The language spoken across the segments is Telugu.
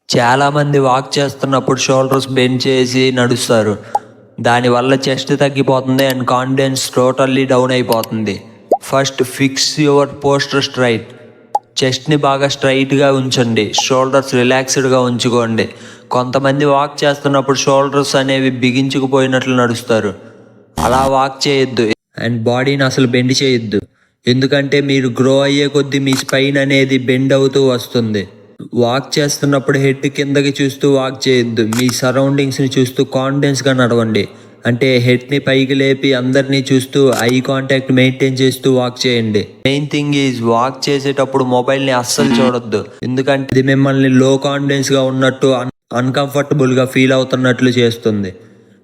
చాలా మంది వాక్ చేస్తున్నప్పుడు షోల్డర్స్ బెండ్ చేసి నడుస్తారు. దానివల్ల చెస్ట్ తగ్గిపోతుంది అండ్ కాన్ఫిడెన్స్ టోటల్లీ డౌన్ అయిపోతుంది. First fix your posture straight. చెస్ట్ని బాగా స్ట్రైట్గా ఉంచండి, షోల్డర్స్ రిలాక్స్డ్గా ఉంచుకోండి. కొంతమంది వాక్ చేస్తున్నప్పుడు షోల్డర్స్ అనేవి బిగించుకుపోయినట్లు నడుస్తారు. అలా వాక్ చేయొద్దు అండ్ బాడీని అసలు బెండ్ చేయొద్దు. ఎందుకంటే మీరు గ్రో అయ్యే కొద్దీ మీ స్పైన్ అనేది బెండ్ అవుతూ వస్తుంది. వాక్ చేస్తున్నప్పుడు హెడ్ కిందకి చూస్తూ వాక్ చేయొద్దు. మీ సరౌండింగ్స్ని చూస్తూ కాన్ఫిడెన్స్గా నడవండి. అంటే హెడ్ని పైకి లేపి అందరినీ చూస్తూ ఐ కాంటాక్ట్ మెయింటైన్ చేస్తూ వాక్ చేయండి. మెయిన్ థింగ్ ఈజ్ వాక్ చేసేటప్పుడు మొబైల్ని అస్సలు చూడొద్దు. ఎందుకంటే ఇది మిమ్మల్ని లో కాన్ఫిడెన్స్గా ఉన్నట్టు అన్కంఫర్టబుల్గా ఫీల్ అవుతున్నట్లు చేస్తుంది.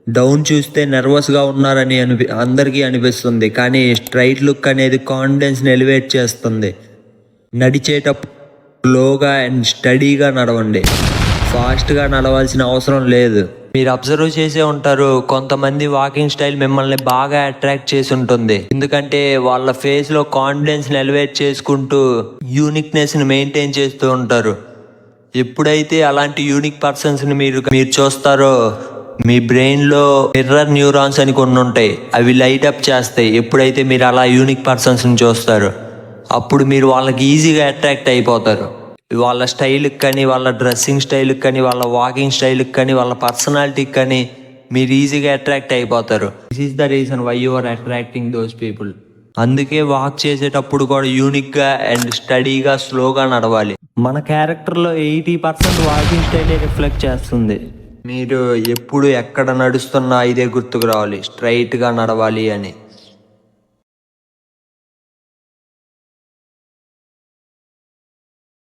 డౌన్ చూస్తే నర్వస్గా ఉన్నారని అందరికీ అనిపిస్తుంది, కానీ స్ట్రైట్ లుక్ అనేది కాన్ఫిడెన్స్ని ఎలివేట్ చేస్తుంది. నడిచేటప్పుడు స్లోగా అండ్ స్టడీగా నడవండి. ఫాస్ట్గా నడవాల్సిన అవసరం లేదు. మీరు అబ్జర్వ్ చేసే ఉంటారు, కొంతమంది వాకింగ్ స్టైల్ మిమ్మల్ని బాగా అట్రాక్ట్ చేసి ఉంటుంది. ఎందుకంటే వాళ్ళ ఫేస్లో కాన్ఫిడెన్స్ని ఎలివేట్ చేసుకుంటూ యూనిక్నెస్ని మెయింటైన్ చేస్తూ ఉంటారు. ఎప్పుడైతే అలాంటి యూనిక్ పర్సన్స్ని మీరు చూస్తారో మీ బ్రెయిన్లో మిర్రర్ న్యూరాన్స్ అని కొన్ని ఉంటాయి, అవి లైట్ అప్ చేస్తాయి. ఎప్పుడైతే మీరు అలా యూనిక్ పర్సన్స్ని చూస్తారో అప్పుడు మీరు వాళ్ళకి ఈజీగా అట్రాక్ట్ అయిపోతారు. వాళ్ళ స్టైల్కి కానీ, వాళ్ళ డ్రెస్సింగ్ స్టైల్కి కానీ, వాళ్ళ వాకింగ్ స్టైల్కి కానీ, వాళ్ళ పర్సనాలిటీకి కానీ మీరు ఈజీగా అట్రాక్ట్ అయిపోతారు. This is the reason why you are attracting those people. అందుకే వాక్ చేసేటప్పుడు కూడా యూనిక్గా అండ్ స్టడీగా స్లోగా నడవాలి. మన క్యారెక్టర్లో 80% వాకింగ్ స్టైలే రిఫ్లెక్ట్ చేస్తుంది. మీరు ఎప్పుడు ఎక్కడ నడుస్తున్నా ఇదే గుర్తుకు రావాలి, స్ట్రైట్గా నడవాలి అని.